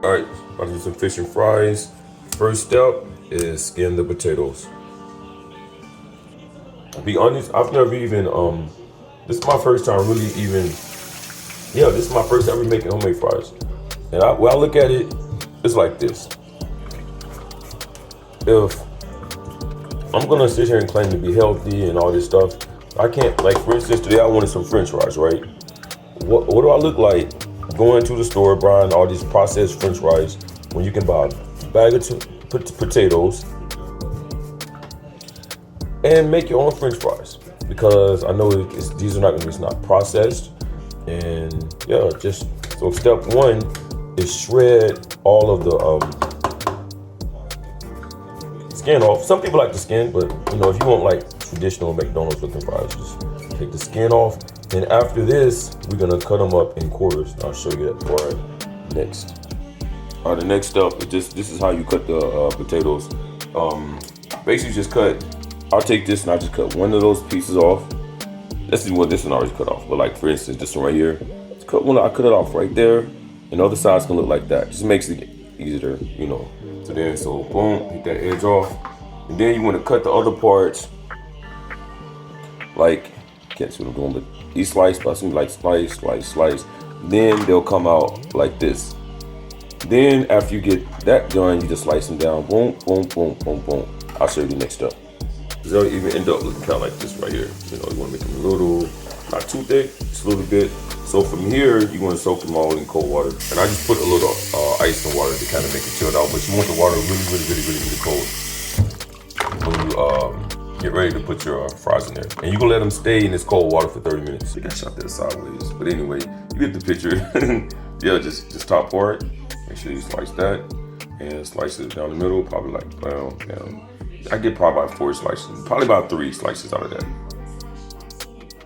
All right, about to do some fish and fries. First step is skin the potatoes. To be honest, I've never even this is my first time really even this is my first time making homemade fries. And when I look at it, it's like this. If I'm gonna sit here and claim to be healthy and all this stuff, I can't, like for instance today I wanted some French fries, right? What do I look like going to the store buying all these processed French fries when you can buy a bag of potatoes and make your own French fries? Because I know these are it's not processed, and just so step one is shred all of the skin off. Some people like the skin, but if you want like traditional McDonald's looking fries, just take the skin off. Then after this, we're gonna cut them up in quarters. I'll show you that part next. All right, the next step is this is how you cut the potatoes. Basically just cut, I'll take this and I'll just cut one of those pieces off. This is what this one already cut off. But like for instance, this one right here, I cut it off right there, and the other side's gonna look like that. Just makes it easier, So boom, get that edge off. And then you wanna cut the other parts, like, can't see what I'm doing, but each slice, but something like slice. Then they'll come out like this. Then after you get that done, you just slice them down, boom, boom, boom, boom, boom. I'll show you the next step. They'll even end up looking kind of like this right here. You wanna make them a little, not too thick, just a little bit. So from here, you want to soak them all in cold water. And I just put a little ice in water to kind of make it chilled out, but you want the water really cold when you get ready to put your fries in there. And you're gonna let them stay in this cold water for 30 minutes. You got shot that sideways. But anyway, you get the picture. just top part. Make sure you slice that and slice it down the middle, probably like down. I get probably about 4 slices, probably about 3 slices out of that.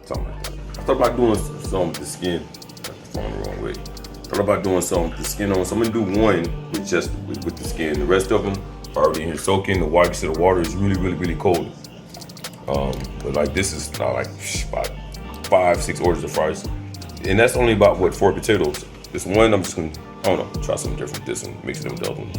Something like that. I thought about doing some of the skin. Got the phone the wrong way. Thought about doing some of the skin on. So I'm gonna do one with just with the skin. The rest of them are already in here soaking. The water, the water is really cold. But like this is not like about 5-6 orders of fries, and that's only about 4 potatoes. This one I'm just gonna try something different with this and mix it in with the other ones.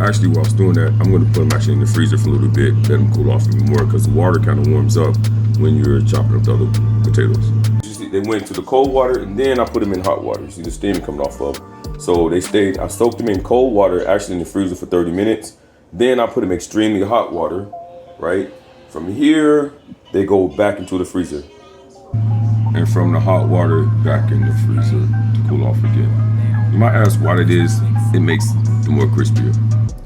Actually, while I was doing that, I'm gonna put them actually in the freezer for a little bit, let them cool off even more, because the water kind of warms up when you're chopping up the other potatoes. You see, they went to the cold water, and then I put them in hot water. You see the steam coming off of. So they stayed. I soaked them in cold water, actually in the freezer for 30 minutes. Then I put them in extremely hot water, right? From here, they go back into the freezer. And from the hot water, back in the freezer to cool off again. You might ask why that is. It makes them more crispier.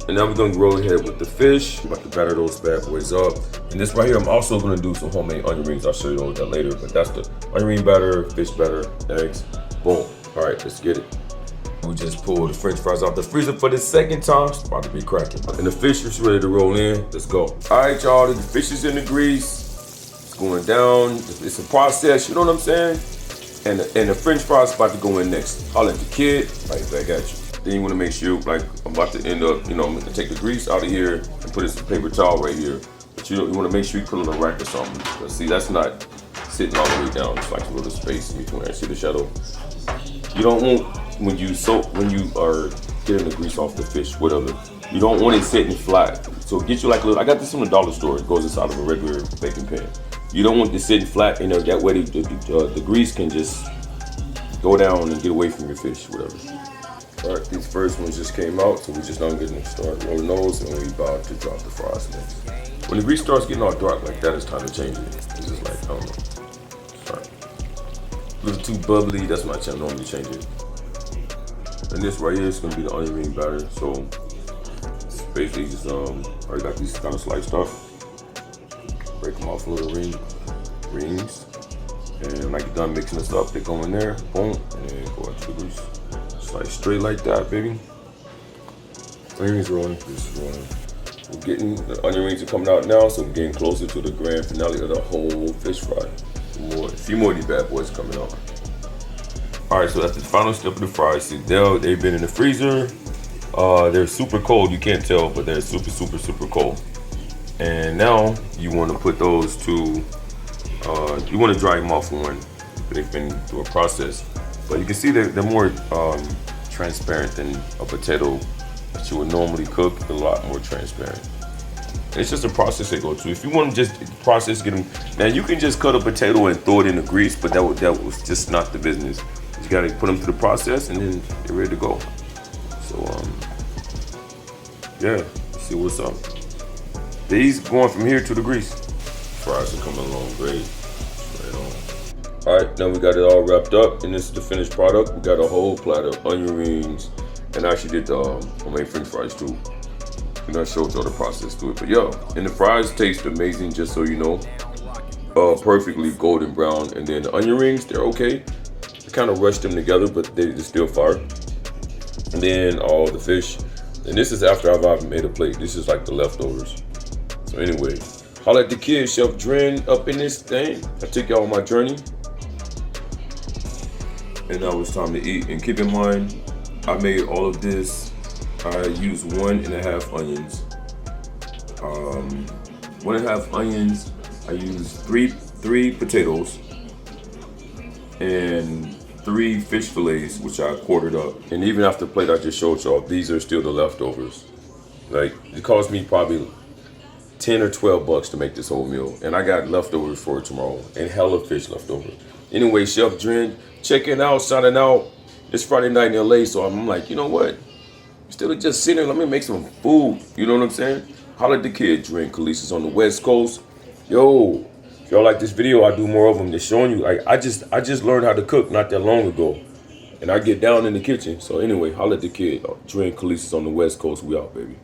And now we're gonna roll ahead with the fish. I'm about to batter those bad boys up. And this right here, I'm also gonna do some homemade onion rings. I'll show you all that later, but that's the onion ring batter, fish batter, eggs, boom. All right, let's get it. We just pulled the French fries out the freezer for the second time. It's about to be cracking. And the fish is ready to roll in. Let's go. All right, y'all, the fish is in the grease. It's going down. It's a process, you know what I'm saying? And the French fries about to go in next. I'll let the kid right back at you. Then you want to make sure, like, I'm about to end up, I'm gonna take the grease out of here and put in some paper towel right here. But you want to make sure you put it on a rack or something. But see, that's not sitting all the way down. It's like a little space in between. I see the shadow. You don't want, when you are getting the grease off the fish, whatever, you don't want it sitting flat. So get you like a little, I got this from the dollar store. It goes inside of a regular baking pan. You don't want this sitting flat in there. That way the grease can just go down and get away from your fish, whatever. All right, these first ones just came out, so we just don't get them started rolling those, and we about to drop the fries next. When the grease starts getting all dark like that, it's time to change it. It's just like, I don't know. All right. A little too bubbly, that's when I normally change it. And this right here is gonna be the onion ring batter. So it's basically just already got these kind of sliced up. Break them off little rings. And when I get done mixing this up, they go in there, boom, and then go into the grease. Like straight like that, baby. Onion rings rolling, this is rolling. We're getting, the onion rings are coming out now, so we're getting closer to the grand finale of the whole fish fry. A few more of these bad boys coming out. All right, so that's the final step of the fries. See, they've been in the freezer. They're super cold, you can't tell, but they're super cold. And now you want to put those to, you want to dry them off one, but they've been through a process. But you can see they're more transparent than a potato that you would normally cook. A lot more transparent. It's just a process they go through. If you want to just process, get them. Now you can just cut a potato and throw it in the grease, but that was just not the business. You gotta put them through the process, and then they're ready to go. So yeah, let's see what's up. These going from here to the grease. Fries are coming along great. Right on. All right, now we got it all wrapped up, and this is the finished product. We got a whole platter of onion rings, and I actually did the homemade French fries too. And I showed y'all the process to it. But yo, and the fries taste amazing, just so you know. Perfectly golden brown. And then the onion rings, they're okay. I kind of rushed them together, but they're still fire. And then all the fish. And this is after I've made a plate. This is like the leftovers. So anyway, holla at the kid, Chef Dren, up in this thing. I took y'all on my journey. And now it's time to eat. And keep in mind, I made all of this. I used 1.5 onions. 1.5 onions. I used three potatoes and 3 fish fillets, which I quartered up. And even after the plate I just showed y'all, these are still the leftovers. Like, it cost me probably 10 or 12 bucks to make this whole meal, and I got leftovers for tomorrow and hella fish left over. Anyway, Chef Dren, checking out, signing out. It's Friday night in LA, so I'm like, you know what? Instead of just sitting there, let me make some food. You know what I'm saying? Holla at the kid, Dren Khaleesi's on the West Coast. Yo, if y'all like this video, I do more of them. Just showing you, like, I just learned how to cook not that long ago, and I get down in the kitchen. So anyway, holla at the kid, Dren Khaleesi's on the West Coast. We out, baby.